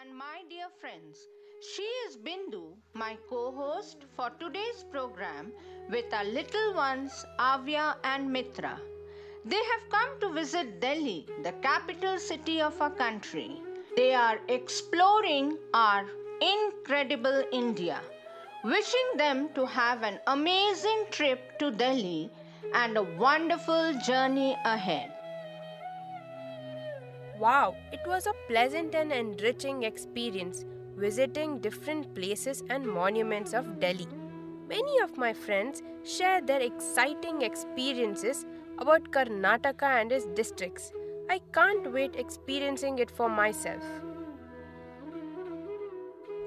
and my dear friends. She is Bindu, my co host for today's program with our little ones Avya and Mitra. They have come to visit Delhi, the capital city of our country. They are exploring our incredible India. Wishing them to have an amazing trip to Delhi and a wonderful journey ahead. Wow, it was a pleasant and enriching experience visiting different places and monuments of Delhi. Many of my friends shared their exciting experiences about Karnataka and its districts. I can't wait experiencing it for myself.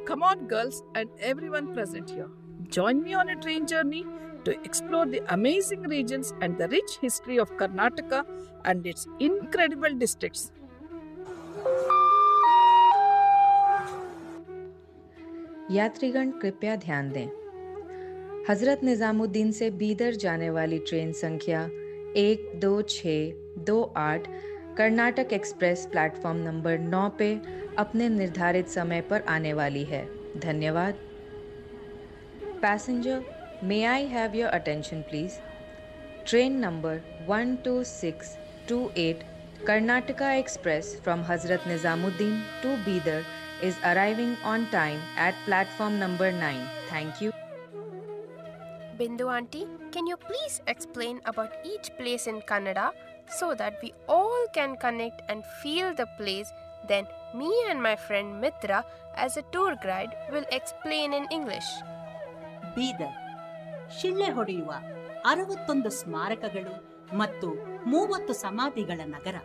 Come on, girls, and everyone present here. Join me on a train journey to explore the amazing regions and the rich history of Karnataka and its incredible districts. यात्रीगण कृपया ध्यान दें। हजरत निजामुद्दीन से बीदर जाने वाली train संख्या 12628 Karnataka express platform number 9 पे अपने निर्धारित समय पर आने वाली है। धन्यवाद। Passenger, may I have your attention please. Train number 12628 Karnataka Express from Hazrat Nizamuddin to Bidar is arriving on time at platform number 9. Thank you. Bindu auntie, can you please explain about each place in Kannada so that we all can connect and feel the place? Then me and my friend Mitra as a tour guide will explain in English. Bidar ಶಿಳ್ಳೆ ಹೊಡೆಯುವ 61 ಸ್ಮಾರಕಗಳು ಮತ್ತು 30 ಸಮಾಧಿಗಳ ನಗರ.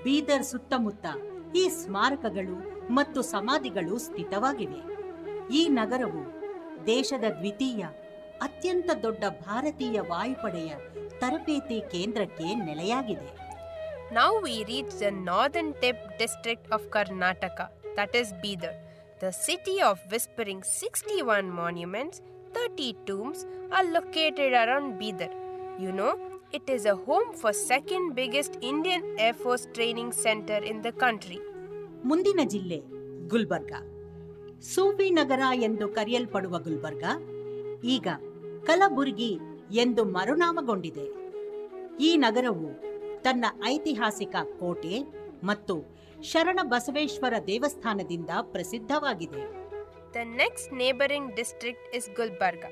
ಬೀದರ್ ಸುತ್ತಮುತ್ತ ಈ ಸ್ಮಾರಕಗಳು ಮತ್ತು ಸಮಾಧಿಗಳು ಸ್ಥಿತವಾಗಿವೆ. ಈ ನಗರವು ದೇಶದ ದ್ವಿತೀಯ ಅತ್ಯಂತ ದೊಡ್ಡ ಭಾರತೀಯ ವಾಯುಪಡೆಯ ತರಬೇತಿ ಕೇಂದ್ರಕ್ಕೆ ನೆಲೆಯಾಗಿದೆ. Now we reach the northern tip district of Karnataka, that is Bidar. The city of whispering 61 monuments, 30 tombs are located around Bidar. You know, it is a home for second biggest Indian Air Force training center in the country. ಮುಂದಿನ ಜಿಲ್ಲೆ ಗುಲ್ಬರ್ಗಾ. ಸೂಫಿ ನಗರ ಎಂದು ಕರೆಯಲ್ಪಡುವ ಗುಲ್ಬರ್ಗಾ ಈಗ ಕಲಬುರ್ಗಿ ಎಂದು ಮರುನಾಮಗೊಂಡಿದೆ. ಈ ನಗರವು ತನ್ನ ಐತಿಹಾಸಿಕ ಕೋಟೆ ಮತ್ತು ಶರಣ ಬಸವೇಶ್ವರ ದೇವಸ್ಥಾನದಿಂದ ಪ್ರಸಿದ್ಧವಾಗಿದೆ. The next neighboring district is Gulbarga.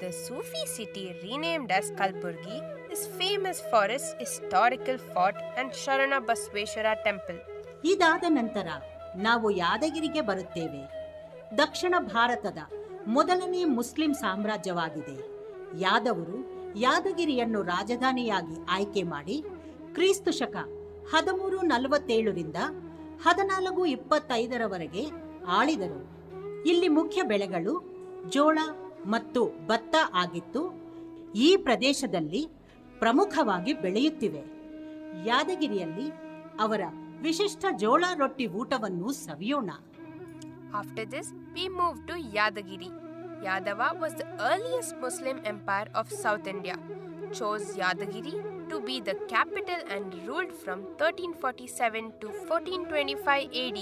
The Sufi city renamed as Kalburgi is famous for its historical fort and Sharana Basveshwara temple. ಇದಾದ ನಂತರ ನಾವು ಯಾದಗಿರಿಗೆ ಬರುತ್ತೇವೆ. ದಕ್ಷಿಣ ಭಾರತದ ಮೊದಲನೇ ಮುಸ್ಲಿಂ ಸಾಮ್ರಾಜ್ಯವಾಗಿದೆ. ಯಾದವರು ಯಾದಗಿರಿಯನ್ನು ರಾಜಧಾನಿಯಾಗಿ ಆಯ್ಕೆ ಮಾಡಿ ಕ್ರಿಸ್ತು ಶಕ 1347ರಿಂದ 1425ರವರೆಗೆ ಆಳಿದರು. ಇಲ್ಲಿ ಮುಖ್ಯ ಬೆಳೆಗಳು ಜೋಳ ಮತ್ತು ಭತ್ತ ಆಗಿತ್ತು. ಈ ಪ್ರದೇಶದಲ್ಲಿ ಪ್ರಮುಖವಾಗಿ ಬೆಳೆಯುತ್ತಿವೆ. ಯಾದಗಿರಿಯಲ್ಲಿ ಅವರ ವಿಶಿಷ್ಟ ಜೋಳ ರೊಟ್ಟಿ ಊಟವನ್ನು ಸವಿಯೋಣ. After this, we moved to Yadagiri. Yadava was the earliest Muslim empire of South India. Chose Yadagiri to be the capital and ruled from 1347 to 1425 AD.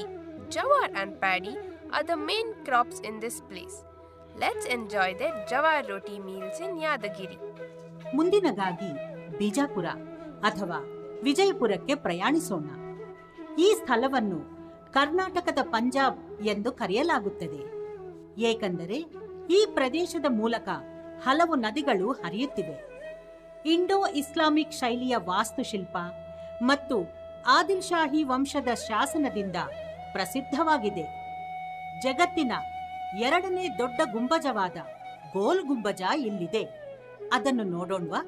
Jawar and paddy are the main crops in this place. Let's enjoy their jawar roti meals in Yadagiri. ಮುಂದಿನದಾಗಿ Bijapur ಅಥವಾ ವಿಜಯಪುರಕ್ಕೆ ಪ್ರಯಾಣಿಸೋಣ. ಈ ಸ್ಥಳವನ್ನು ಕರ್ನಾಟಕದ ಪಂಜಾಬ್ ಎಂದು ಕರೆಯಲಾಗುತ್ತದೆ. ಏಕೆಂದರೆ ಈ ಪ್ರದೇಶದ ಮೂಲಕ ಹಲವು ನದಿಗಳು ಹರಿಯುತ್ತಿವೆ. ಇಂಡೋ ಇಸ್ಲಾಮಿಕ್ ಶೈಲಿಯ ವಾಸ್ತುಶಿಲ್ಪ ಮತ್ತು ಆದಿಲ್ ಶಾಹಿ ವಂಶದ ಶಾಸನದಿಂದ ಪ್ರಸಿದ್ಧವಾಗಿದೆ. ಜಗತ್ತಿನ ಎರಡನೇ ದೊಡ್ಡ ಗುಂಬಜವಾದ ಗೋಲ್ ಗುಂಬಜ ಇಲ್ಲಿದೆ. ಅದನ್ನು ನೋಡೋಣವಾ?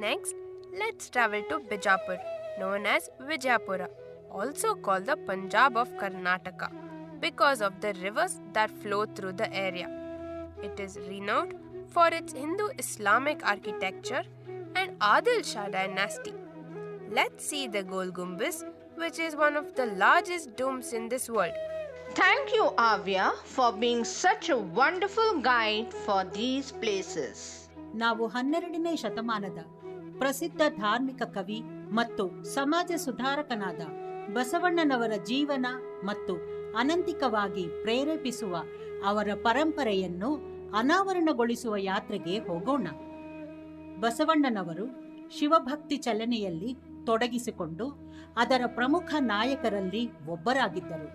Next, let's travel to Bijapur, known as Vijayapura, also called the Punjab of Karnataka, because of the rivers that flow through the area. It is renowned for its Hindu-Islamic architecture and Adil Shah dynasty. Let's see the Gol Gumbaz, which is one of the largest domes in this world. Thank you, Avya, for being such a wonderful guide for these places. ನಾವು 12ನೇ ಶತಮಾನದ ಪ್ರಸಿದ್ಧ ಧಾರ್ಮಿಕ ಕವಿ ಮತ್ತು ಸಮಾಜ ಸುಧಾರಕನಾದ ಬಸವಣ್ಣನವರ ಜೀವನ ಮತ್ತು ಅನಂತಿಕವಾಗಿ ಪ್ರೇರೇಪಿಸುವ ಅವರ ಪರಂಪರೆಯನ್ನು ಅನಾವರಣಗೊಳಿಸುವ ಯಾತ್ರೆಗೆ ಹೋಗೋಣ. ಬಸವಣ್ಣನವರು ಶಿವಭಕ್ತಿ ಚಲನೆಯಲ್ಲಿ ತೊಡಗಿಸಿಕೊಂಡು ಅದರ ಪ್ರಮುಖ ನಾಯಕರಲ್ಲಿ ಒಬ್ಬರಾಗಿದ್ದರು.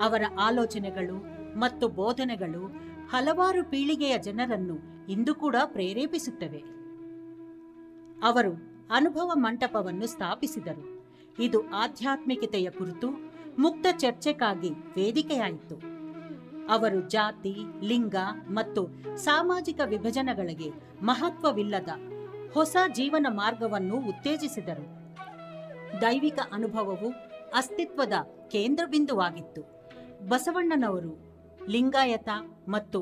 ಅವರ ಆಲೋಚನೆಗಳು ಮತ್ತು ಬೋಧನೆಗಳು ಹಲವಾರು ಪೀಳಿಗೆಯ ಜನರನ್ನು ಇಂದು ಕೂಡ ಪ್ರೇರೇಪಿಸುತ್ತವೆ. ಅವರು ಅನುಭವ ಮಂಟಪವನ್ನು ಸ್ಥಾಪಿಸಿದರು. ಇದು ಆಧ್ಯಾತ್ಮಿಕತೆಯ ಕುರಿತು ಮುಕ್ತ ಚರ್ಚೆಗಾಗಿ ವೇದಿಕೆಯಾಯಿತು. ಅವರು ಜಾತಿ, ಲಿಂಗ ಮತ್ತು ಸಾಮಾಜಿಕ ವಿಭಜನೆಗಳಿಗೆ ಮಹತ್ವವಿಲ್ಲದ ಹೊಸ ಜೀವನ ಮಾರ್ಗವನ್ನು ಉತ್ತೇಜಿಸಿದರು. ದೈವಿಕ ಅನುಭವವು ಅಸ್ತಿತ್ವದ ಕೇಂದ್ರಬಿಂದುವಾಗಿತ್ತು. ಬಸವಣ್ಣನವರು ಲಿಂಗಾಯತ ಮತ್ತು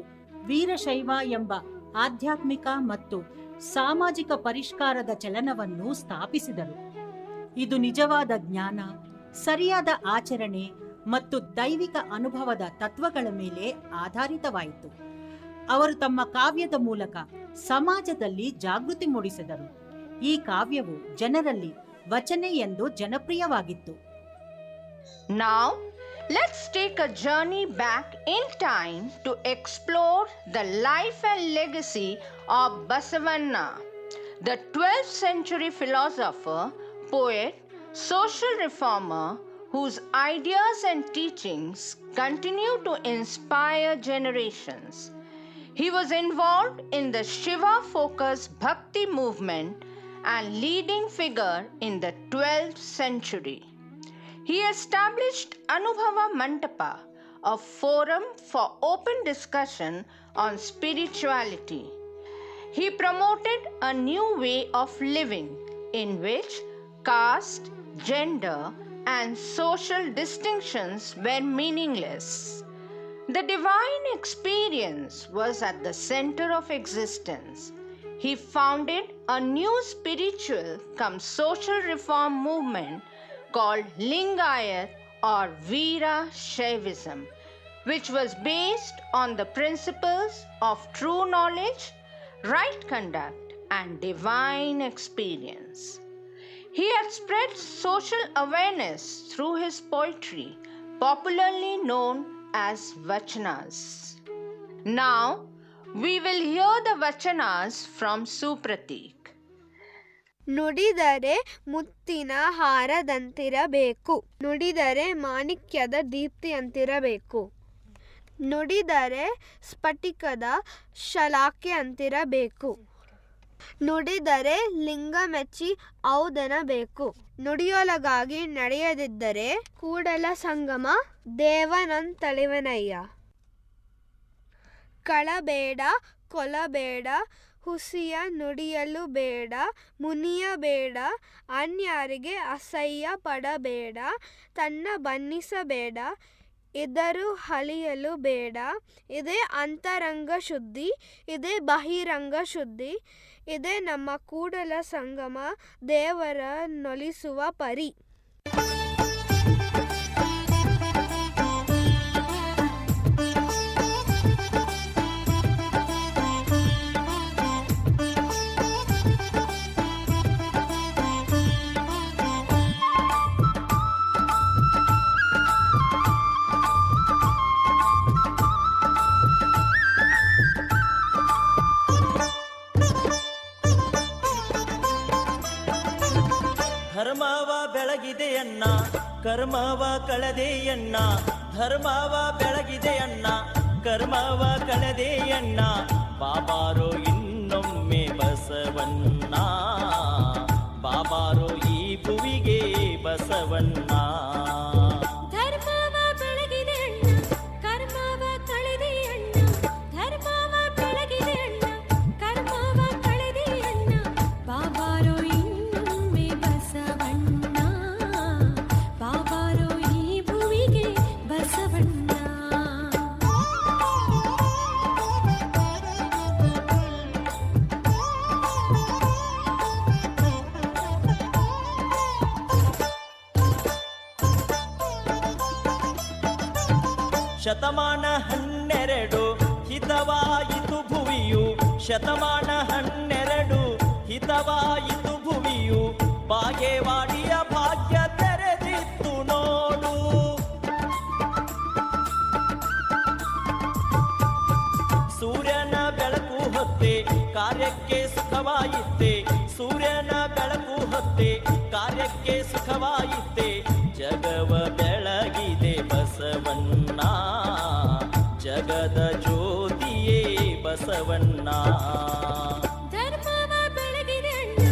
ವೀರಶೈವ ಎಂಬ ಆಧ್ಯಾತ್ಮಿಕ ಮತ್ತು ಸಾಮಾಜಿಕ ಪರಿಷ್ಕಾರದ ಚಲನವನ್ನು ಸ್ಥಾಪಿಸಿದರು. ಇದು ನಿಜವಾದ ಜ್ಞಾನ, ಸರಿಯಾದ ಆಚರಣೆ ಮತ್ತು ದೈವಿಕ ಅನುಭವದ ತತ್ವಗಳ ಮೇಲೆ ಆಧಾರಿತವಾಯಿತು. ಅವರು ತಮ್ಮ ಕಾವ್ಯದ ಮೂಲಕ ಸಮಾಜದಲ್ಲಿ ಜಾಗೃತಿ ಮೂಡಿಸಿದರು. ಈ ಕಾವ್ಯವು ಜನರಲ್ಲಿ ವಚನೆ ಎಂದು ಜನಪ್ರಿಯವಾಗಿತ್ತು. Now, let's take a journey back in time to explore the life and legacy of Basavanna, the 12th century philosopher, poet, social reformer, whose ideas and teachings continue to inspire generations. He was involved in the Shiva-focused Bhakti movement and leading figure in the 12th century. He established Anubhava Mantapa, a forum for open discussion on spirituality. He promoted a new way of living in which caste, gender, and social distinctions were meaningless. The divine experience was at the center of existence. He founded a new spiritual cum social reform movement called Lingayat or Veera Shaivism, which was based on the principles of true knowledge, right conduct, and divine experience. He had spread social awareness through his poetry, popularly known as Vachanas. Now, we will hear the Vachanas from Supratik. ನುಡಿದರೆ ಮುತ್ತಿನ ಹಾರದಂತಿರಬೇಕು, ನುಡಿದರೆ ಮಾಣಿಕ್ಯದ ದೀಪ್ತಿಯಂತಿರಬೇಕು, ನುಡಿದರೆ ಸ್ಫಟಿಕದ ಶಲಾಕೆ ಅಂತಿರಬೇಕು, ನುಡಿದರೆ ಲಿಂಗ ಮೆಚ್ಚಿ ಔದೆನಬೇಕು, ನುಡಿಯೊಳಗಾಗಿ ನಡೆಯದಿದ್ದರೆ ಕೂಡಲ ಸಂಗಮ ದೇವನಂತಳಿವನಯ್ಯ. ಕಳಬೇಡ, ಕೊಲಬೇಡ, ಹುಸಿಯ ನುಡಿಯಲು ಬೇಡ, ಮುನಿಯಬೇಡ, ಅನ್ಯಾರಿಗೆ ಅಸಹ್ಯ ಪಡಬೇಡ, ತನ್ನ ಬಣ್ಣಿಸಬೇಡ, ಇದರು ಹಳಿಯಲು ಬೇಡ. ಇದೇ ಅಂತರಂಗ ಶುದ್ಧಿ, ಇದೇ ಬಹಿರಂಗ ಶುದ್ಧಿ, ಇದೇ ನಮ್ಮ ಕೂಡಲ ಸಂಗಮ ದೇವರ ನೊಲಿಸುವ ಪರಿ. ಧರ್ಮವ ಬೆಳಗಿದೆಯಣ್ಣ, ಕರ್ಮವ ಕಳೆದೆಯಣ್ಣ, ಧರ್ಮವ ಬೆಳಗಿದೆಯಣ್ಣ, ಕರ್ಮವ ಕಳೆದೆಯಣ್ಣ, ಬಾಬಾರೋ ಇನ್ನೊಮ್ಮೆ ಬಸವಣ್ಣ, ಬಾಬಾರೋ ಈ ಭುವಿಗೆ ಬಸವಣ್ಣ. ಶತಮಾನ 12 ಹಿತವಾಯಿತು ಭುವಿಯು, ಶತಮಾನ 12 ಹಿತವಾಯಿತು ಭುವಿಯು, ಬಾಗೇವಾಡಿಯ ಭಾಗ್ಯ ತೆರೆದಿತ್ತು ನೋಡು. ಕಾರ್ಯಕ್ಕೆ ಸುಖವಾಯಿತೆ ಸೂರ್ಯನ ಬೆಳಕು ಹೊತ್ತೆ ಕಾರ್ಯಕ್ಕೆ ಸುಖವಾಯಿತೆ ಜಗವ ಬೆಳಗಿದೆ ಬಸವಣ್ಣ ಜಗದ ಜ್ಯೋತಿಯೇ ಬಸವಣ್ಣ ಧರ್ಮವ ಬೆಳಗಿದೆ ಅಣ್ಣ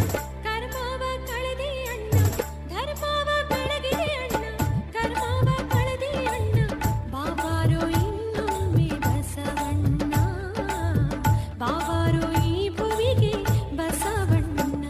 ಕರ್ಮವ ಕಳೆದೆ ಅಣ್ಣ ಧರ್ಮವ ಬೆಳಗಿದೆ ಅಣ್ಣ ಕರ್ಮವ ಕಳೆದೆ ಅಣ್ಣ ಬಾಬಾರೋ ಇನ್ನೊಮ್ಮೆ ಬಸವಣ್ಣ ಬಾಬಾರೋ ಈ ಭುವಿಗೆ ಬಸವಣ್ಣ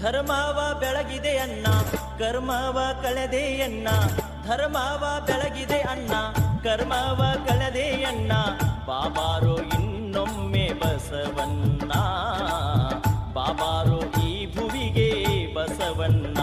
ಧರ್ಮವ ಬೆಳಗಿದೆ ಅಣ್ಣ ಕರ್ಮವ ಕಳೆದೆ ಅಣ್ಣ ಧರ್ಮವ ಬೆಳಗಿದೆ ಅಣ್ಣ ಕರ್ಮವ ಕಳೆದೆ ಅಣ್ಣ ಬಾಬಾರೋ ಇನ್ನೊಮ್ಮೆ ಬಸವಣ್ಣ ಬಾಬಾರೋ ಈ ಭುವಿಗೆ Basavanna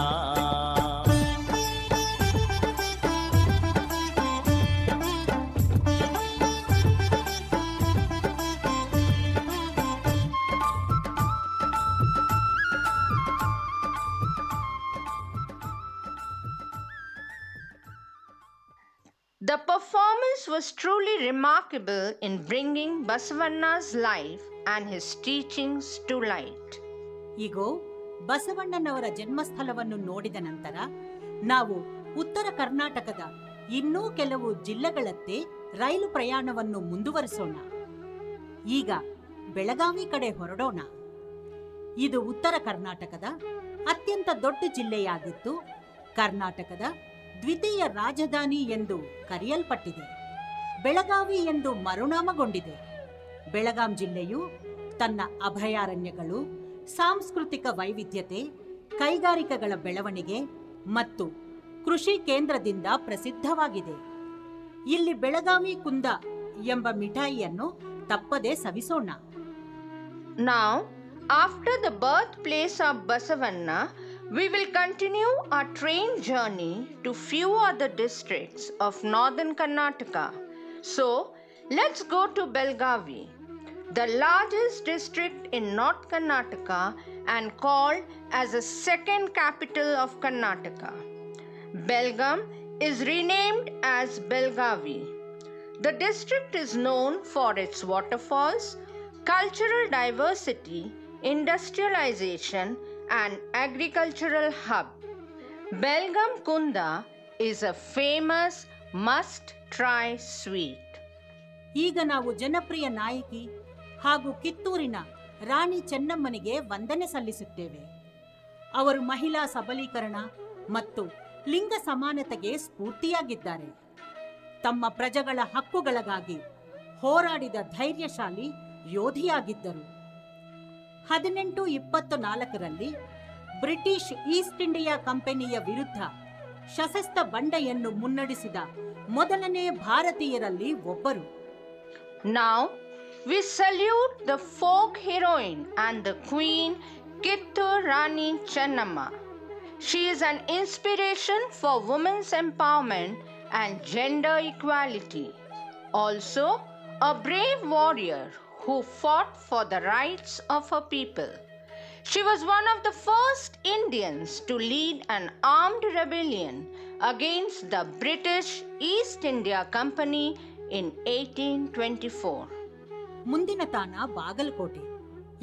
The performance was truly remarkable in bringing Basavanna's life and his teachings to light. ಈಗೋ ಬಸವಣ್ಣನವರ ಜನ್ಮಸ್ಥಳವನ್ನು ನೋಡಿದ ನಂತರ ನಾವು ಉತ್ತರ ಕರ್ನಾಟಕದ ಇನ್ನೂ ಕೆಲವು ಜಿಲ್ಲೆಗಳತ್ತೆ ರೈಲು ಪ್ರಯಾಣವನ್ನು ಮುಂದುವರಿಸೋಣ. ಈಗ ಬೆಳಗಾವಿ ಕಡೆ ಹೊರಡೋಣ. ಇದು ಉತ್ತರ ಕರ್ನಾಟಕದ ಅತ್ಯಂತ ದೊಡ್ಡ ಜಿಲ್ಲೆಯಾಗಿದ್ದು ಕರ್ನಾಟಕದ ದ್ವಿತೀಯ ರಾಜಧಾನಿ ಎಂದು ಕರೆಯಲ್ಪಟ್ಟಿದೆ. ಬೆಳಗಾವಿ ಎಂದು ಮರುನಾಮಗೊಂಡಿದೆ. ಬೆಳಗಾಂ ಜಿಲ್ಲೆಯು ತನ್ನ ಅಭಯಾರಣ್ಯಗಳು, ಸಾಂಸ್ಕೃತಿಕ ವೈವಿಧ್ಯತೆ, ಕೈಗಾರಿಕೆಗಳ ಬೆಳವಣಿಗೆ ಮತ್ತು ಕೃಷಿ ಕೇಂದ್ರದಿಂದ ಪ್ರಸಿದ್ಧವಾಗಿದೆ. ಇಲ್ಲಿ ಬೆಳಗಾವಿ ಕುಂದ ಎಂಬ ಮಿಠಾಯಿಯನ್ನು ತಪ್ಪದೆ ಸವಿಸೋಣ. Now, after the birthplace of Basavanna, we will continue our train journey to few other districts of northern Karnataka. So, let's go to Belgavi, the largest district in North Karnataka and called as the second capital of Karnataka. Belgaum is renamed as Belgavi. The district is known for its waterfalls, cultural diversity, industrialization, and agricultural hub. Belgaum Kunda is a famous must-try sweet. ಈಗ ನಾವು ಜನಪ್ರಿಯ ನಾಯಕಿ ಹಾಗೂ ಕಿತ್ತೂರಿನ ರಾಣಿ ಚೆನ್ನಮ್ಮನಿಗೆ ವಂದನೆ ಸಲ್ಲಿಸುತ್ತೇವೆ. ಅವರು ಮಹಿಳಾ ಸಬಲೀಕರಣ ಮತ್ತು ಲಿಂಗ ಸಮಾನತೆಗೆ ಸ್ಫೂರ್ತಿಯಾಗಿದ್ದಾರೆ. ತಮ್ಮ ಪ್ರಜೆಗಳ ಹಕ್ಕುಗಳಿಗಾಗಿ ಹೋರಾಡಿದ ಧೈರ್ಯಶಾಲಿ ಯೋಧಿಯಾಗಿದ್ದರು. 1824ರಲ್ಲಿ ಬ್ರಿಟಿಷ್ ಈಸ್ಟ್ ಇಂಡಿಯಾ ಕಂಪನಿಯ ವಿರುದ್ಧ ಸಶಸ್ತ್ರ ಬಂಡೆಯನ್ನು ಮುನ್ನಡೆಸಿದ ಮೊದಲನೇ ಭಾರತೀಯರಲ್ಲಿ ಒಬ್ಬರು. Now, we salute the folk heroine and the queen Kittur Rani Chennamma. She is an inspiration for women's empowerment and gender equality. Also, a brave warrior who fought for the rights of her people. She was one of the first Indians to lead an armed rebellion against the British East India Company in 1824. ಮುಂದಿನ ತಾಣ ಬಾಗಲಕೋಟೆ.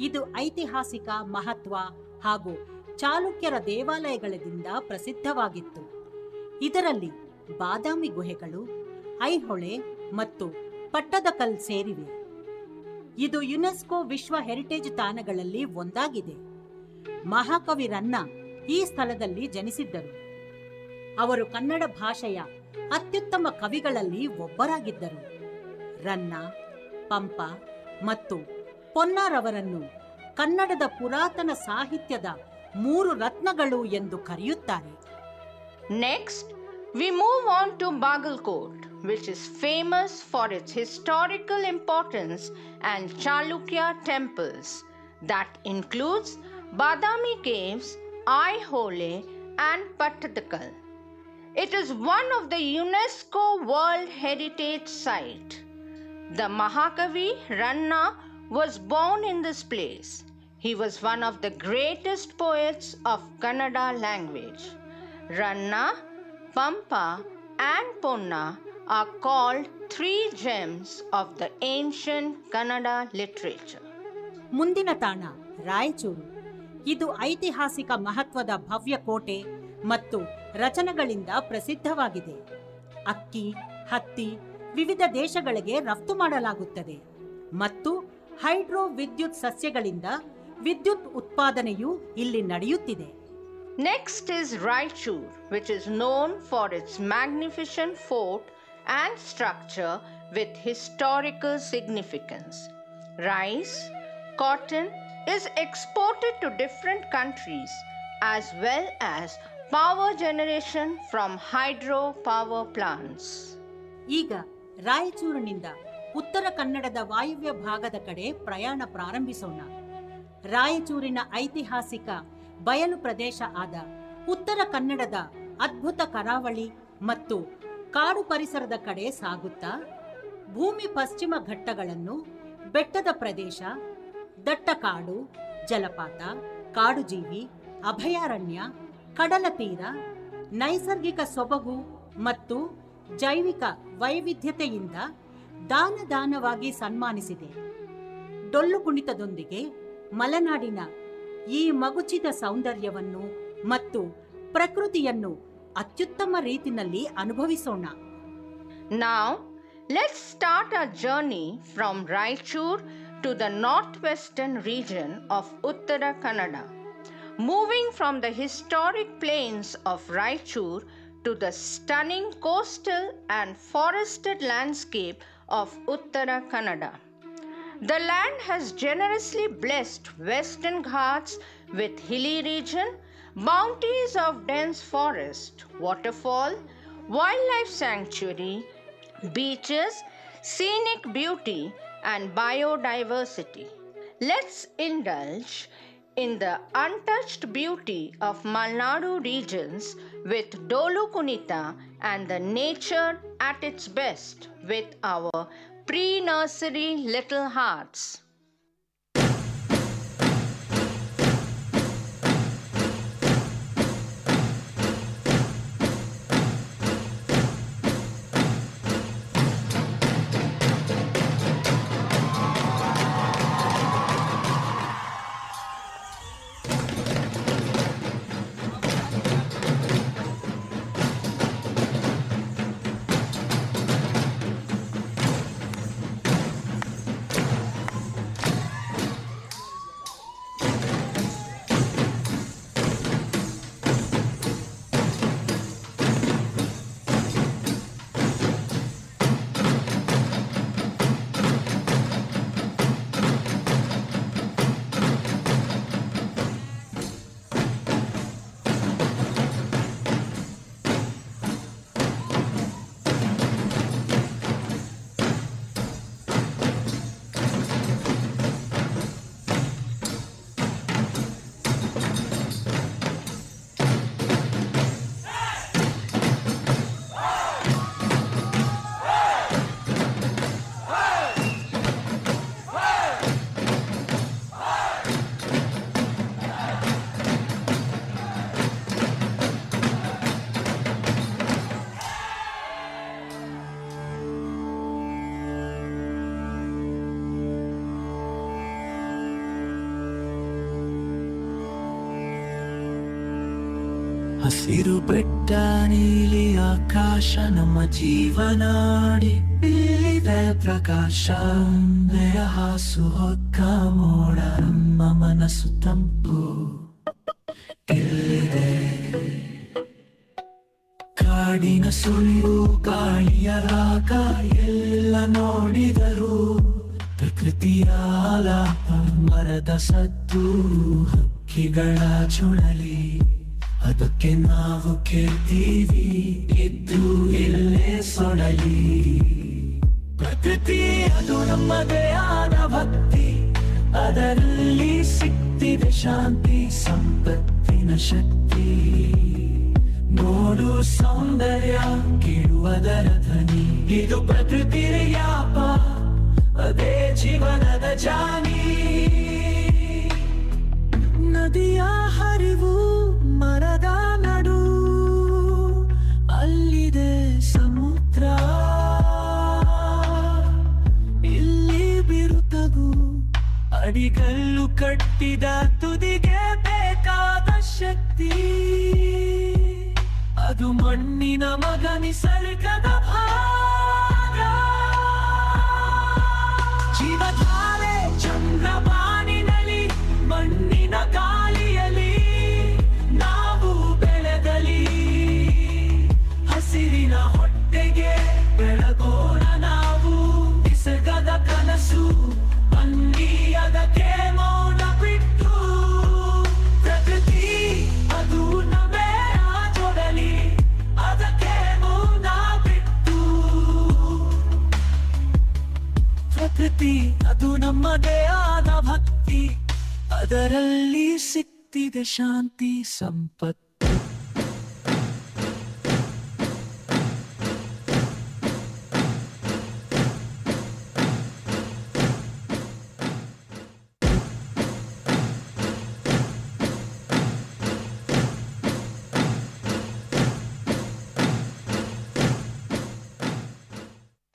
ಇದು ಐತಿಹಾಸಿಕ ಮಹತ್ವ ಹಾಗೂ ಚಾಲುಕ್ಯರ ದೇವಾಲಯಗಳಿಂದ ಪ್ರಸಿದ್ಧವಾಗಿತ್ತು. ಇದರಲ್ಲಿ ಬಾದಾಮಿ ಗುಹೆಗಳು, ಐಹೊಳೆ ಮತ್ತು ಪಟ್ಟದಕಲ್ ಸೇರಿವೆ. ಇದು ಯುನೆಸ್ಕೋ ವಿಶ್ವ ಹೆರಿಟೇಜ್ ತಾಣಗಳಲ್ಲಿ ಒಂದಾಗಿದೆ. ಮಹಾಕವಿ ರನ್ನ ಈ ಸ್ಥಳದಲ್ಲಿ ಜನಿಸಿದ್ದರು. ಅವರು ಕನ್ನಡ ಭಾಷೆಯ ಅತ್ಯುತ್ತಮ ಕವಿಗಳಲ್ಲಿ ಒಬ್ಬರಾಗಿದ್ದರು. ರನ್ನ, ಪಂಪ ಮತ್ತು ಪೊನ್ನರವರನ್ನು ಕನ್ನಡದ ಪುರಾತನ ಸಾಹಿತ್ಯದ 3 ರತ್ನಗಳು ಎಂದು ಕರೆಯುತ್ತಾರೆ. Next, we move on to Bagalkot, which is famous for its historical importance and Chalukya temples. That includes Badami Caves, Aihole and Pattadakal. It is one of the UNESCO World Heritage Site. The Mahakavi Ranna was born in this place. He was one of the greatest poets of Kannada language. Ranna, Pampa and Ponna are called 3 gems of the ancient Kannada literature. ಮುಂದಿನ ತಾಣ ರಾಯಚೂರು. ಇದು ಐತಿಹಾಸಿಕ ಮಹತ್ವದ ಭವ್ಯ ಕೋಟೆ ಮತ್ತು ರಚನೆಗಳಿಂದ ಪ್ರಸಿದ್ಧವಾಗಿದೆ. ಅಕ್ಕಿ, ಹತ್ತಿ ವಿವಿಧ ದೇಶಗಳಿಗೆ ರಫ್ತು ಮಾಡಲಾಗುತ್ತದೆ ಮತ್ತು ಹೈಡ್ರೋ ವಿದ್ಯುತ್ ಸಸ್ಯಗಳಿಂದ ವಿದ್ಯುತ್ ಉತ್ಪಾದನೆಯು ಇಲ್ಲಿ ನಡೆಯುತ್ತಿದೆ. Next is Raichur, which is known for its magnificent fort and structure with historical significance. Rice, cotton is exported to different countries as well as power generation from hydro power plants. ಈಗ ರಾಯಚೂರಿನಿಂದ ಉತ್ತರ ಕನ್ನಡದ ವಾಯುವ್ಯ ಭಾಗದ ಕಡೆ ಪ್ರಯಾಣ ಪ್ರಾರಂಭಿಸೋಣ. ರಾಯಚೂರಿನ ಐತಿಹಾಸಿಕ ಬಯಲು ಪ್ರದೇಶ ಆದ ಉತ್ತರ ಕನ್ನಡದ ಅದ್ಭುತ ಕರಾವಳಿ ಮತ್ತು ಕಾಡು ಪರಿಸರದ ಕಡೆ ಸಾಗುತ್ತಾ ಭೂಮಿ ಪಶ್ಚಿಮ ಘಟ್ಟಗಳನ್ನು, ಬೆಟ್ಟದ ಪ್ರದೇಶ, ದಟ್ಟ ಕಾಡು, ಜಲಪಾತ, ಕಾಡುಜೀವಿ, ಅಭಯಾರಣ್ಯ, ಕಡಲ ತೀರ, ನೈಸರ್ಗಿಕ ಸೊಬಗು ಮತ್ತು ಜೈವಿಕ ವೈವಿಧ್ಯತೆಯಿಂದ ದಾನವಾಗಿ ಸನ್ಮಾನಿಸಿದೆ. ಡೊಳ್ಳು ಕುಣಿತದೊಂದಿಗೆ ಮಲೆನಾಡಿನ ಈ ಮಗುಚಿದ ಸೌಂದರ್ಯವನ್ನು ಮತ್ತು ಪ್ರಕೃತಿಯನ್ನು ಅತ್ಯುತ್ತಮ ರೀತಿಯಲ್ಲಿ ಅನುಭವಿಸೋಣ. Now, let's start our journey from Raichur to the northwestern region of Uttara Kannada. Moving from the historic plains of Raichur to the stunning coastal and forested landscape of Uttara Kannada. The land has generously blessed Western Ghats with hilly region, bounties of dense forest, waterfall, wildlife sanctuary, beaches, scenic beauty and biodiversity. Let's indulge in the untouched beauty of Malnadu regions with Dolu Kunita and the nature at its best with our pre-nursery little hearts. ಹಸಿರು ಬೆಟ್ಟ ನೀಲಿ ಆಕಾಶ ನಮ್ಮ ಜೀವನಾಡಿ ಇಲ್ಲಿದೆ ಪ್ರಕಾಶ ನೆಯ ಹಾಸು ಹೊಕ್ಕ ಮೋಡ ನಮ್ಮ ಮನಸ್ಸು ತಂಪು ಇಲ್ಲಿದೆ ಕಾಡಿನ ಸುಳಿವು ಗಾಳಿಯ ರಾಗ ಎಲ್ಲ ನೋಡಿದರು ಪ್ರಕೃತಿಯ ಆಲಾಪ, ಮರದ ಸದ್ದು, ಹಕ್ಕಿಗಳ ಚುಳಲಿ, ಅದಕ್ಕೆ ನಾವು ಕೇಳ್ತೀವಿ ಇದ್ದು ಇಲ್ಲೇ ಸೊಡಲಿ. ಪ್ರಕೃತಿ ಅದು ನಮ್ಮದೇ ಆದ ಭಕ್ತಿ, ಅದರಲ್ಲಿ ಸಿಕ್ತಿದೆ ಶಾಂತಿ, ಸಂಪತ್ತಿನ ಶಕ್ತಿ. ನೋಡು ಸೌಂದರ್ಯ, ಕೇಳುವುದರ ಧ್ವನಿ, ಇದು ಪ್ರಕೃತಿ ಯಾಪ, ಅದೇ ಜೀವನದ ಜಾನಿ. ನದಿಯ ಹರಿವು, ಮರದ ನಡು, ಅಲ್ಲಿದೆ ಸಮುದ್ರ, ಇಲ್ಲಿ ಬಿರುತಗು, ಅಡಿಗಲ್ಲು ಕಟ್ಟಿದ ತುದಿಗೆ ಬೇಕಾದ ಶಕ್ತಿ. ಅದು ಮಣ್ಣಿನ ಮಗ, ನಿಸರ್ಗದ ಭಾಗ. ಜೀವಧಾರೆ ಚಂದ್ರಬಾನಿನಲ್ಲಿ, ಮಣ್ಣಿನ ಗಾಳಿಯಲ್ಲಿ ನಾವು ಬೆಳೆದಲಿ. ಹಸಿರಿನ ಹೊಟ್ಟೆಗೆ ಬೆಳಗೋಣ ನಾವು, ನಿಸರ್ಗದ ಕನಸು ಅಂಗಿ, ಅದಕ್ಕೆ ಮೌನ ಬಿಟ್ಟು. ಪ್ರಕೃತಿ ಅದು ನಮ್ಮೇ ಜೋಡಲಿ, ಅದಕ್ಕೆ ಮೌನ ಬಿಟ್ಟು. ಪ್ರಕೃತಿ ಅದು ನಮ್ಮದೇ ಆದ ಭಕ್ತಿ, ಅದರಲ್ಲಿ ಸಿಕ್ತಿದೆ ಶಾಂತಿ, ಸಂಪತ್ತು.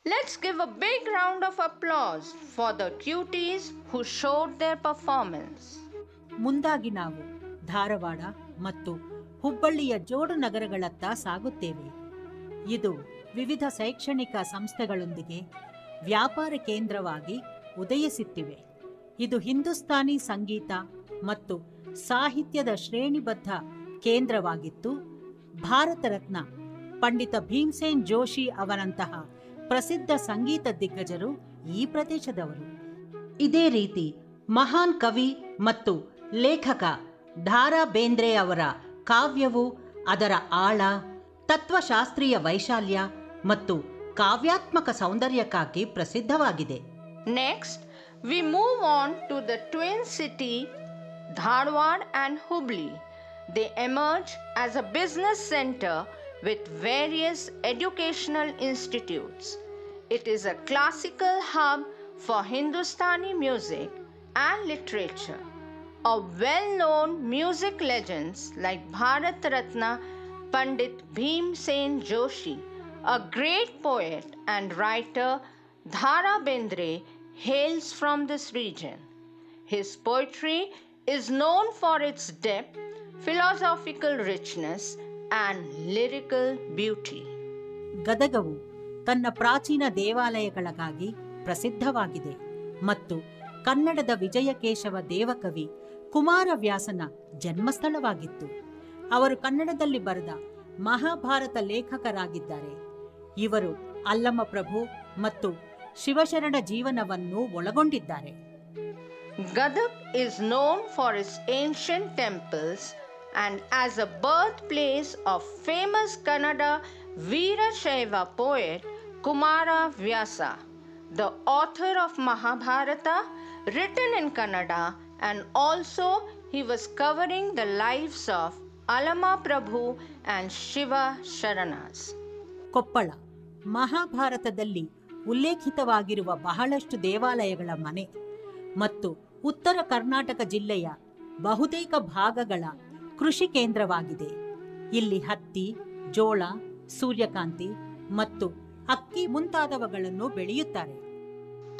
Let's give a big round of applause for the cuties who showed their performance. ಮುಂದಾಗಿ ನಾವು ಧಾರವಾಡ ಮತ್ತು ಹುಬ್ಬಳ್ಳಿಯ ಜೋಡು ನಗರಗಳತ್ತ ಸಾಗುತ್ತೇವೆ. ಇದು ವಿವಿಧ ಶೈಕ್ಷಣಿಕ ಸಂಸ್ಥೆಗಳೊಂದಿಗೆ ವ್ಯಾಪಾರ ಕೇಂದ್ರವಾಗಿ ಉದಯಿಸುತ್ತಿವೆ. ಇದು ಹಿಂದೂಸ್ತಾನಿ ಸಂಗೀತ ಮತ್ತು ಸಾಹಿತ್ಯದ ಶ್ರೇಣಿಬದ್ಧ ಕೇಂದ್ರವಾಗಿತ್ತು. ಭಾರತ ರತ್ನ ಪಂಡಿತ ಭೀಮ್ಸೇನ್ ಜೋಶಿ ಅವರಂತಹ ಪ್ರಸಿದ್ಧ ಸಂಗೀತ ದಿಗ್ಗಜರು ಈ ಪ್ರದೇಶದವರು. ಇದೇ ರೀತಿ ಮಹಾನ್ ಕವಿ ಮತ್ತು ಲೇಖಕ ದಾರಾ ಬೇಂದ್ರೆ ಅವರ ಕಾವ್ಯವು ಅದರ ಆಳ, ತತ್ವಶಾಸ್ತ್ರೀಯ ವೈಶಾಲ್ಯ ಮತ್ತು ಕಾವ್ಯಾತ್ಮಕ ಸೌಂದರ್ಯಕ್ಕಾಗಿ ಪ್ರಸಿದ್ಧವಾಗಿದೆ. Next, we move on to the twin city Dharwad and Hubli. They emerge as a business center with various educational institutes. It is a classical hub for Hindustani music and literature. A well-known music legends like Bharat Ratna Pandit Bhimsen Joshi, a great poet and writer Dhara Bendre hails from this region. His poetry is known for its depth, philosophical richness and lyrical beauty. ಗದಗವು ತನ್ನ ಪ್ರಾಚೀನ ದೇವಾಲಯಗಳಿಗಾಗಿ ಪ್ರಸಿದ್ಧವಾಗಿದೆ ಮತ್ತು ಕನ್ನಡದ ವಿಜಯಕೇಶವ ದೇವಕವಿ ಕುಮಾರವ್ಯಾಸನ ಜನ್ಮಸ್ಥಳವಾಗಿತ್ತು. ಅವರು ಕನ್ನಡದಲ್ಲಿ ಬರೆದ ಮಹಾಭಾರತ ಲೇಖಕರಾಗಿದ್ದಾರೆ. ಇವರು ಅಲ್ಲಮಪ್ರಭು ಮತ್ತು ಶಿವಶರಣ ಜೀವನವನ್ನು ಒಳಗೊಂಡಿದ್ದಾರೆ. Gadag is known for its ancient temples and as a birthplace of famous Kannada Veerashaiva poet Kumara Vyasa, the author of Mahabharata, written in Kannada, and also he was covering the lives of Allama Prabhu and Shiva Sharanas. Koppal ಮಹಾಭಾರತದಲ್ಲಿ ಉಲ್ಲೇಖಿತವಾಗಿರುವ ಬಹಳಷ್ಟು ದೇವಾಲಯಗಳ ಮನೆ ಮತ್ತು ಉತ್ತರ ಕರ್ನಾಟಕ ಜಿಲ್ಲೆಯ ಬಹುತೇಕ ಭಾಗಗಳ ಕೃಷಿ ಕೇಂದ್ರವಾಗಿದೆ. ಇಲ್ಲಿ ಹತ್ತಿ, ಜೋಳ, ಸೂರ್ಯಕಾಂತಿ ಮತ್ತು ಅಕ್ಕಿ ಮುಂತಾದವುಗಳನ್ನು ಬೆಳೆಯುತ್ತಾರೆ.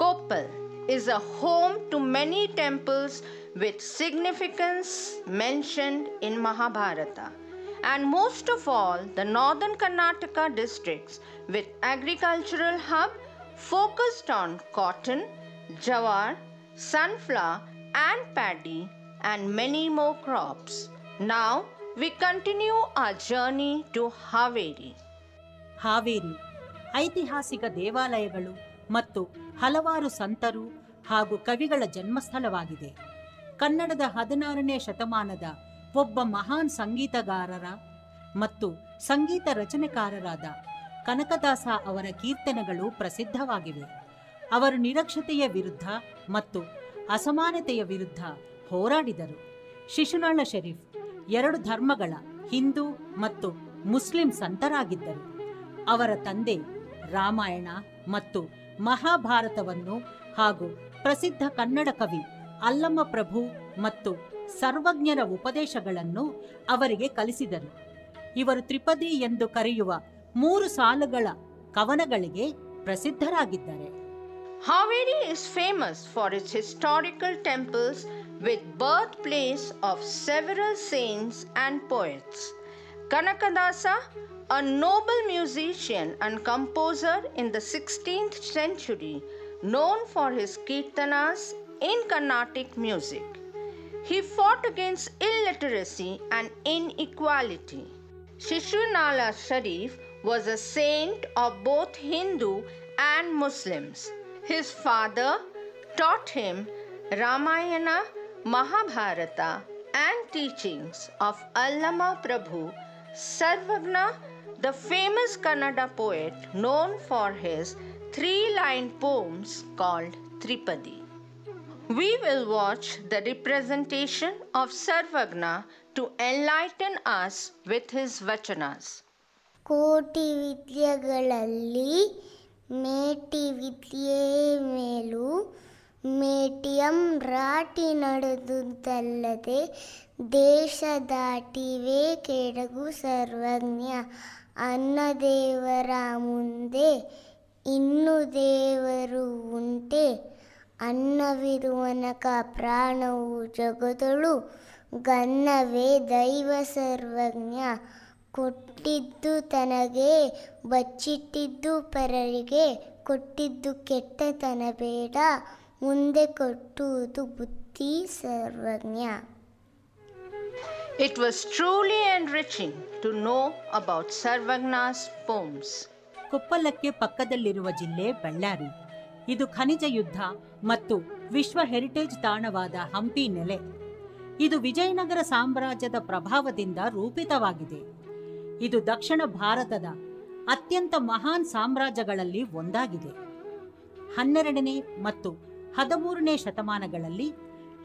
Koppal is a home to many temples with significance mentioned in Mahabharata, and most of all the northern Karnataka districts with agricultural hub focused on cotton, jawar, sunflower and paddy and many more crops. Now we continue our journey to Haveri. Haveri ಐತಿಹಾಸಿಕ ದೇವಾಲಯಗಳು ಮತ್ತು ಹಲವಾರು ಸಂತರು ಹಾಗೂ ಕವಿಗಳ ಜನ್ಮಸ್ಥಳವಾಗಿದೆ. ಕನ್ನಡದ 16ನೇ ಶತಮಾನದ ಒಬ್ಬ ಮಹಾನ್ ಸಂಗೀತಗಾರರ ಮತ್ತು ಸಂಗೀತ ರಚನೆಕಾರರಾದ ಕನಕದಾಸ ಅವರ ಕೀರ್ತನೆಗಳು ಪ್ರಸಿದ್ಧವಾಗಿವೆ. ಅವರು ನಿರಕ್ಷತೆಯ ವಿರುದ್ಧ ಮತ್ತು ಅಸಮಾನತೆಯ ವಿರುದ್ಧ ಹೋರಾಡಿದರು. ಶಿಶುನಾಳ ಶರೀಫ್ 2 ಧರ್ಮಗಳ ಹಿಂದೂ ಮತ್ತು ಮುಸ್ಲಿಂ ಸಂತರಾಗಿದ್ದರು. ಅವರ ತಂದೆ ರಾಮಾಯಣ ಮತ್ತು ಮಹಾಭಾರತವನ್ನು ಹಾಗೂ ಪ್ರಸಿದ್ಧ ಕನ್ನಡ ಕವಿ ಅಲ್ಲಮ ಪ್ರಭು ಮತ್ತು ಸರ್ವಜ್ಞರ ಉಪದೇಶಗಳನ್ನು ಅವರಿಗೆ ಕಲಿಸಿದರು. ಇವರು ತ್ರಿಪದಿ ಎಂದು ಕರೆಯುವ 3 ಸಾಲುಗಳ ಕವನಗಳಿಗೆ ಪ್ರಸಿದ್ಧರಾಗಿದ್ದಾರೆ. Haveri is famous for its historical temples with birthplace of several saints and poets. Kanakadasa, a noble musician and composer in the 16th century, known for his kirtanas in Carnatic music. He fought against illiteracy and inequality. Shishunala Sharif was a saint of both Hindu and Muslims. His father taught him Ramayana, Mahabharata and teachings of Allama Prabhu Sarvagna, the famous Kannada poet known for his 3-line poems called Tripadi. We will watch the representation of Sarvagna to enlighten us with his vachanas. ಕೋಟಿ ವಿದ್ಯೆಗಳಲ್ಲಿ ಮೇಟಿ ವಿದ್ಯೆ ಮೇಲು ಮೇಟಿಯಂ ರಾಟಿ ನಡೆದುದಲ್ಲದೆ ದೇಶ ದಾಟಿವೆ ಕೆಡಗು ಸರ್ವಜ್ಞ ಅನ್ನ ದೇವರ ಮುಂದೆ ಇನ್ನು ದೇವರು ಉಂಟೆ ಅನ್ನವಿರುವನಕ ಪ್ರಾಣವು ಜಗದೊಳು ಗನ್ನವೇ ದೈವ ಸರ್ವಜ್ಞ ಕೊಟ್ಟಿದ್ದು ತನಗೆ ಬಚ್ಚಿಟ್ಟಿದ್ದು ಪರರಿಗೆ ಕೊಟ್ಟಿದ್ದು ಕೆಟ್ಟತನ ಬೇಡ ಮುಂದೆ ಕೊಟ್ಟುವುದು ಬುದ್ಧಿ ಸರ್ವಜ್ಞ. It was truly enriching to know about Sarvagna's poems. ಕೊಪ್ಪಳಕ್ಕೆ ಪಕ್ಕದಲ್ಲಿರುವ ಜಿಲ್ಲೆ ಬಳ್ಳಾರಿ. ಇದು ಖನಿಜ ಯುದ್ಧ ಮತ್ತು ವಿಶ್ವ ಹೆರಿಟೇಜ್ ತಾಣವಾದ ಹಂಪಿ ನೆಲೆ. ಇದು ವಿಜಯನಗರ ಸಾಮ್ರಾಜ್ಯದ ಪ್ರಭಾವದಿಂದ ರೂಪಿತವಾಗಿದೆ. ಇದು ದಕ್ಷಿಣ ಭಾರತದ ಅತ್ಯಂತ ಮಹಾನ್ ಸಾಮ್ರಾಜ್ಯಗಳಲ್ಲಿ ಒಂದಾಗಿದೆ. 12ನೇ ಮತ್ತು 13ನೇ ಶತಮಾನಗಳಲ್ಲಿ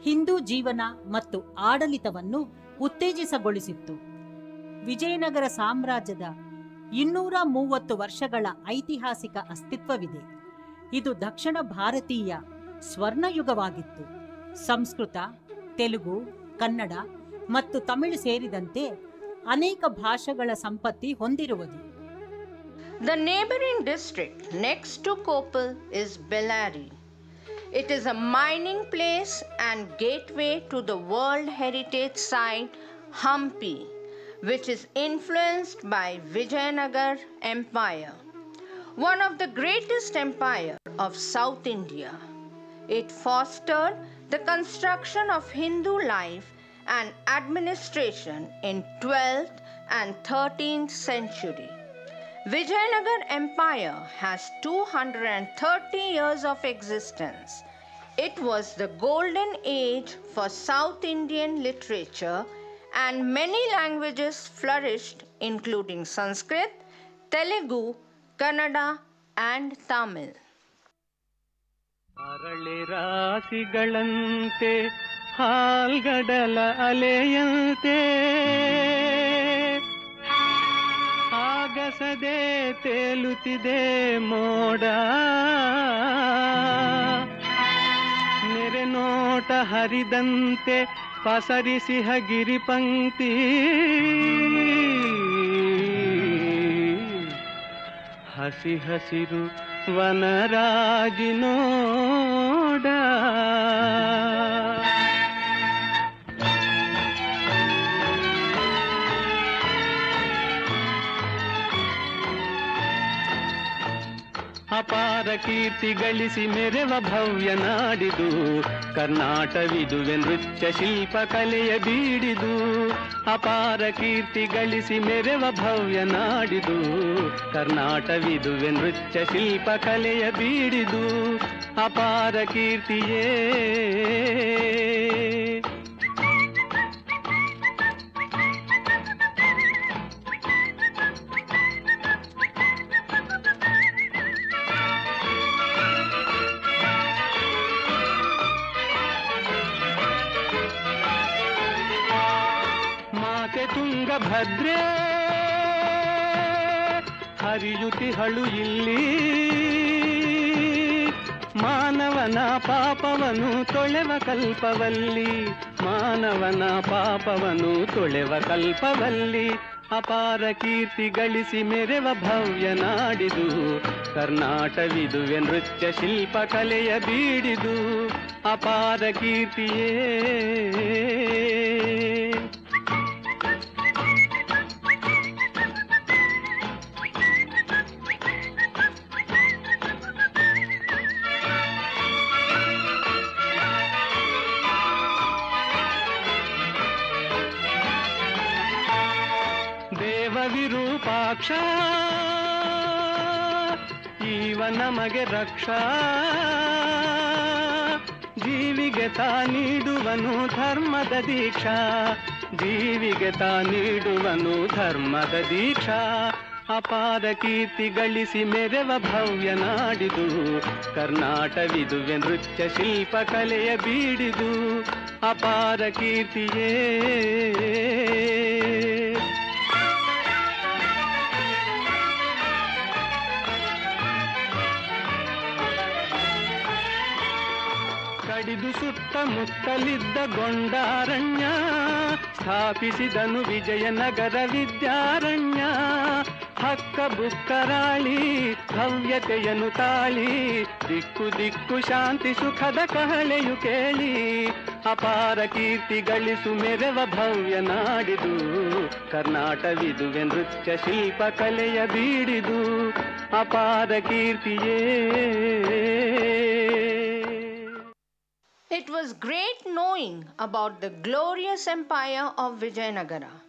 ಹಿಂದೂ ಜೀವನ ಮತ್ತು ಆಡಳಿತವನ್ನು ಉತ್ತೇಜಿಸಗೊಳಿಸಿತ್ತು. ವಿಜಯನಗರ ಸಾಮ್ರಾಜ್ಯದ 230 ವರ್ಷಗಳ ಐತಿಹಾಸಿಕ ಅಸ್ತಿತ್ವವಿದೆ. ಇದು ದಕ್ಷಿಣ ಭಾರತೀಯ ಸ್ವರ್ಣಯುಗವಾಗಿತ್ತು. ಸಂಸ್ಕೃತ, ತೆಲುಗು, ಕನ್ನಡ ಮತ್ತು ತಮಿಳು ಸೇರಿದಂತೆ ಅನೇಕ ಭಾಷೆಗಳ ಸಂಪತ್ತಿ ಹೊಂದಿರುವುದು. The neighboring district next to Koppal is Bellary. It is a mining place and gateway to the World Heritage Site Hampi, which is influenced by Vijayanagar Empire, one of the greatest empires of South India. It fostered the construction of Hindu life and administration in 12th and 13th century. Vijayanagar Empire has 230 years of existence. It was the golden age for South Indian literature and many languages flourished including Sanskrit, Telugu, Kannada and Tamil. ಅರಳೆ ರಾಶಿಗಳಂತೆ ಹಾಲ್ಗಡಲ ಅಲೆಯಂತೆ ಆಗಸದೆ ತೇಲುತ್ತಿದೆ ಮೋಡ ನೆರೆ ನೋಟ ಹರಿದಂತೆ ಪಸರಿಸಿಹ ಗಿರಿಪಂಕ್ತಿ ಹಸಿ ಹಸಿರು ವನರಾಜಿನೋಡ ಅಪಾರ ಅಪಾರ ಕೀರ್ತಿ ಗಳಿಸಿ ಮೆರೆವ ಭವ್ಯ ನಾಡಿದು ಕರ್ನಾಟವಿದುವೆ ನೃತ್ಯ ಶಿಲ್ಪ ಕಲೆಯ ಬೀಡಿದು. ಅಪಾರ ಕೀರ್ತಿ ಗಳಿಸಿ ಮೆರೆವ ಭವ್ಯ ನಾಡಿದು ಕರ್ನಾಟವಿದುವೆ ನೃತ್ಯ ಶಿಲ್ಪ ಕಲೆಯ ಬೀಡಿದು. ಅಪಾರ ಕೀರ್ತಿಯೇ ತುಂಗಭದ್ರೆ ಹರಿಯುತಿಹಳು ಇಲ್ಲಿ ಮಾನವನ ಪಾಪವನು ತೊಳೆವ ಕಲ್ಪವಲ್ಲಿ. ಮಾನವನ ಪಾಪವನು ತೊಳೆವ ಕಲ್ಪವಲ್ಲಿ. ಅಪಾರ ಕೀರ್ತಿ ಗಳಿಸಿ ಮೆರೆವ ಭವ್ಯ ನಾಡಿದು ಕರ್ನಾಟವಿದುವೆ ನೃತ್ಯ ಶಿಲ್ಪ ಕಲೆಯ ಬೀಡಿದು. ಅಪಾರ ಕೀರ್ತಿಯೇ ವಿರೂಪಾಕ್ಷ ಈವ ನಮಗೆ ರಕ್ಷಾ. ಜೀವಿಗೆ ತಾ ನೀಡುವನು ಧರ್ಮದ ದೀಕ್ಷಾ. ಜೀವಿಗೆ ತಾ ನೀಡುವನು ಧರ್ಮದ ದೀಕ್ಷಾ. ಅಪಾರ ಕೀರ್ತಿ ಗಳಿಸಿ ಮೆರೆವ ಭವ್ಯ ನಾಡಿದು ಕರ್ನಾಟವಿದುವೆ ನೃತ್ಯ ಶಿಲ್ಪ ಕಲೆಯ ಬೀಡಿದು. ಅಪಾರ ಕೀರ್ತಿಯೇ ಕಡಿದು ಸುತ್ತಮುತ್ತಲಿದ್ದ ಗೊಂಡಾರಣ್ಯ ಸ್ಥಾಪಿಸಿದನು ವಿಜಯನಗರ ವಿದ್ಯಾರಣ್ಯ. ಹಕ್ಕ ಬುಕ್ಕರಾಳಿ ಭವ್ಯತೆಯನ್ನು ತಾಳಿ ದಿಕ್ಕು ದಿಕ್ಕು ಶಾಂತಿ ಸುಖದ ಕಹಳೆಯು ಕೇಳಿ. ಅಪಾರ ಕೀರ್ತಿ ಗಳಿಸು ಮೆರೆವ ಭವ್ಯ ನಾಡಿದು ಕರ್ನಾಟವಿದುವೆ ನೃತ್ಯ ಶಿಲ್ಪ ಕಲೆಯ ಬೀಡಿದು. ಅಪಾರ ಕೀರ್ತಿಯೇ It was great knowing about the glorious empire of Vijayanagara.